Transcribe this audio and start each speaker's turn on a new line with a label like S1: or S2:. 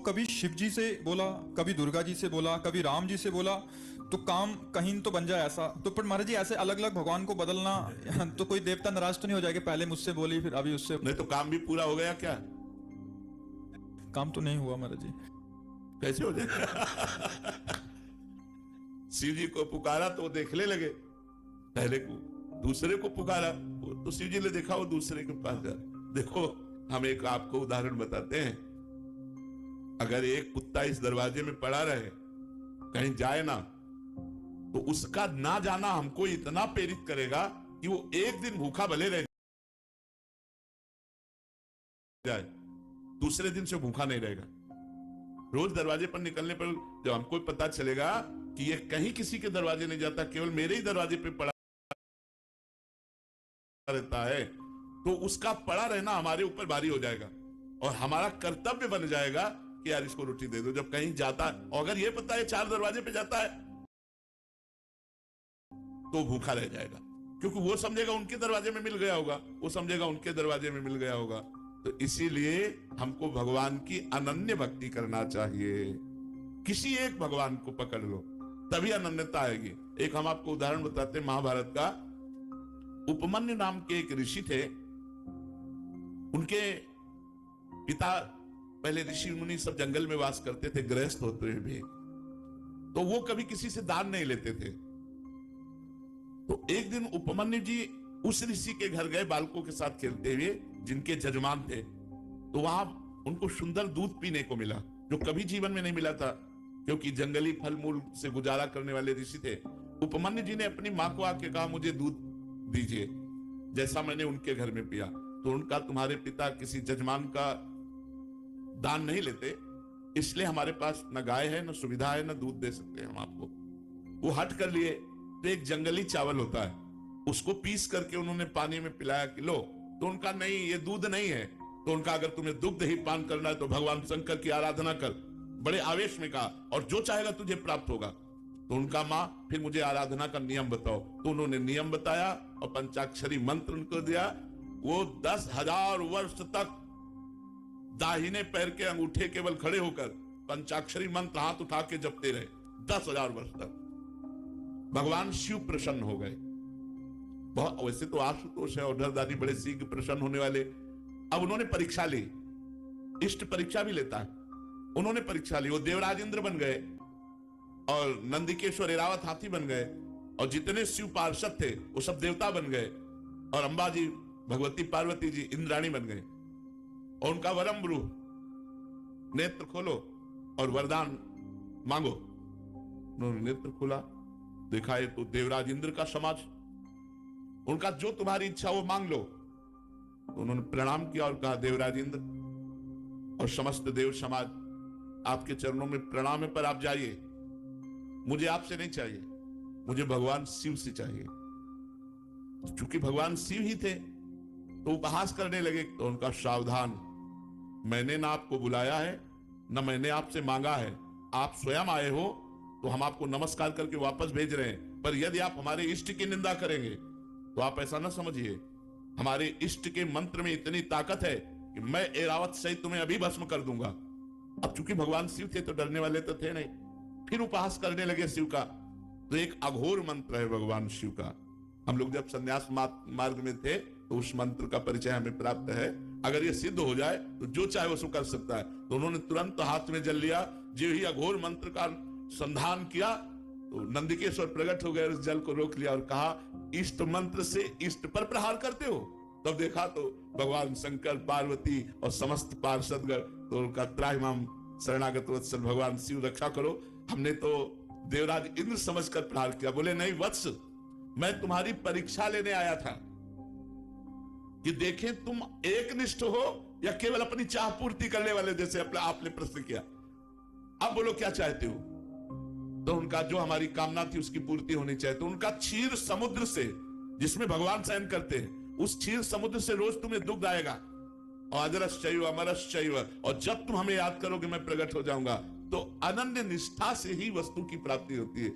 S1: कभी शिव जी से बोला, कभी दुर्गा जी से बोला, कभी राम जी से बोला, तो काम कहीं तो बन जाए ऐसा। तो पर महाराज जी ऐसे अलग अलग भगवान को बदलना तो कोई देवता नाराज तो नहीं हो जाएगा, पहले मुझसे बोली फिर अभी उससे?
S2: नहीं तो काम भी पूरा हो गया क्या?
S1: काम तो नहीं हुआ महाराज जी।
S2: कैसे हो जाएगा? शिव जी को पुकारा तो वो देखने लगे, पहले को दूसरे को पुकारा तो शिव जी ने देखा वो दूसरे के पास जा। देखो हम एक आपको उदाहरण बताते हैं, अगर एक कुत्ता इस दरवाजे में पड़ा रहे कहीं जाए ना, तो उसका ना जाना हमको इतना प्रेरित करेगा कि वो एक दिन भूखा भले रह जाए, दूसरे दिन से भूखा नहीं रहेगा। रोज दरवाजे पर निकलने पर जब हमको पता चलेगा कि ये कहीं किसी के दरवाजे नहीं जाता, केवल मेरे ही दरवाजे पे पड़ा रहता है, तो उसका पड़ा रहना हमारे ऊपर भारी हो जाएगा और हमारा कर्तव्य बन जाएगा कि यार इसको रोटी दे दो। जब कहीं जाता है और अगर ये पता है 4 दरवाजे पे जाता है तो भूखा रह जाएगा, क्योंकि वो समझेगा उनके दरवाजे में मिल गया होगा, वो समझेगा उनके दरवाजे में मिल गया होगा। तो इसीलिए हमको भगवान की अनन्य भक्ति करना चाहिए। किसी एक भगवान को पकड़ लो तभी अनन्यता आएगी। एक हम आपको उदाहरण बताते हैं महाभारत का। उपमन्यु नाम के एक ऋषि थे, उनके पिता पहले ऋषि मुनि सब जंगल में वास करते थे, गृहस्थ होते हुए भी, तो वो कभी किसी से दान नहीं लेते थे। तो एक दिन उपमन्यु जी उस ऋषि के घर गए बालकों के साथ खेलते हुए, जिनके जजमान थे। तो वहां उनको सुंदर दूध पीने को मिला जो कभी जीवन में नहीं मिला था, क्योंकि जंगली फल मूल से गुजारा करने वाले ऋषि थे। उपमन्यु जी ने अपनी मां को आके कहा मुझे दूध दीजिए जैसा मैंने उनके घर में पिया। तो उनका तुम्हारे पिता किसी जजमान का दान नहीं लेते, इसलिए हमारे पास न गाय है, न सुविधा है, न दूध दे सकते हम आपको। वो हट कर लिए। तो एक जंगली चावल होता है, उसको पीस करके उन्होंने पानी में पिलाया कि लो। तो उनका नहीं, ये दूध नहीं है। तो उनका अगर तुम्हें दुग्ध ही पान करना है तो भगवान शंकर की आराधना कर। बड़े आवेश में कहा, और जो चाहेगा तुझे प्राप्त होगा। तो उनका मां फिर मुझे आराधना का नियम बताओ। तो उन्होंने नियम बताया और पंचाक्षरी मंत्र उनको दिया। वो 10,000 वर्ष तक दाहिने पैर के अंगूठे केवल खड़े होकर पंचाक्षरी मंत्र हाथ उठा के जपते रहे 10,000 वर्ष तक। भगवान शिव प्रसन्न हो गए। बहुत वैसे तो आशुतोष है और डरदारी बड़े शीघ्र प्रसन्न होने वाले। अब उन्होंने परीक्षा ली, इष्ट परीक्षा भी लेता है, उन्होंने परीक्षा ली। वो देवराज इंद्र बन गए और नंदिकेश्वर एरावत हाथी बन गए, और जितने शिव पार्षद थे वो सब देवता बन गए, और अंबा जी भगवती पार्वती जी इंद्राणी बन गए। और उनका वरम ब्रू, नेत्र खोलो और वरदान मांगो। उन्होंने नेत्र खोला, देखा ये तो देवराज इंद्र का समाज, उनका जो तुम्हारी इच्छा वो मांग लो। तो उन्होंने प्रणाम किया और कहा देवराज इंद्र और समस्त देव समाज आपके चरणों में प्रणाम है, पर आप जाइए, मुझे आपसे नहीं चाहिए, मुझे भगवान शिव से चाहिए। चूंकि भगवान शिव ही थे तो उपहास करने लगे। तो उनका सावधान, मैंने ना आपको बुलाया है, ना मैंने आपसे मांगा है, आप स्वयं आए हो तो हम आपको नमस्कार करके वापस भेज रहे हैं। पर यदि आप हमारे इष्ट की निंदा करेंगे तो आप ऐसा ना समझिए, हमारे इष्ट के मंत्र में इतनी ताकत है कि मैं एरावत सहित तुम्हें अभी भस्म कर दूंगा। अब चूंकि भगवान शिव थे तो डरने वाले तो थे नहीं, फिर उपहास करने लगे शिव का। तो एक अघोर मंत्र है भगवान शिव का। हम लोग जब संन्यास मार्ग में थे तो उस मंत्र का परिचय हमें प्राप्त है। अगर ये सिद्ध हो जाए तो जो चाहे वो कर सकता है। तो उन्होंने तुरंत हाथ में जल लिया, जो ही अघोर मंत्र का संधान किया तो नंदिकेश्वर प्रकट हो गए, उस जल को रोक लिया और कहा इष्ट मंत्र से इष्ट पर प्रहार करते हो। तब देखा तो भगवान शंकर, पार्वती और समस्त पार्षदगण, तो उनका त्राहिमाम शरणागत वत्सल भगवान शिव रक्षा करो। हमने तो देवराज इंद्र समझकर प्रहार किया। बोले नहीं वत्स, मैं तुम्हारी परीक्षा लेने आया था कि देखें तुम एकनिष्ठ हो या केवल अपनी चाह पूर्ति करने वाले, जैसे आपने प्रश्न किया। अब बोलो क्या चाहते हो। तो उनका जो हमारी कामना थी उसकी पूर्ति होनी चाहिए। तो उनका क्षीर समुद्र से, जिसमें भगवान शयन करते हैं, उस क्षीर समुद्र से रोज तुम्हें दुग्ध आएगा, और अजरश्चैव अमरश्चैव, और जब तुम हमें याद करोगे मैं प्रकट हो जाऊंगा। तो अनन्य निष्ठा से ही वस्तु की प्राप्ति होती है।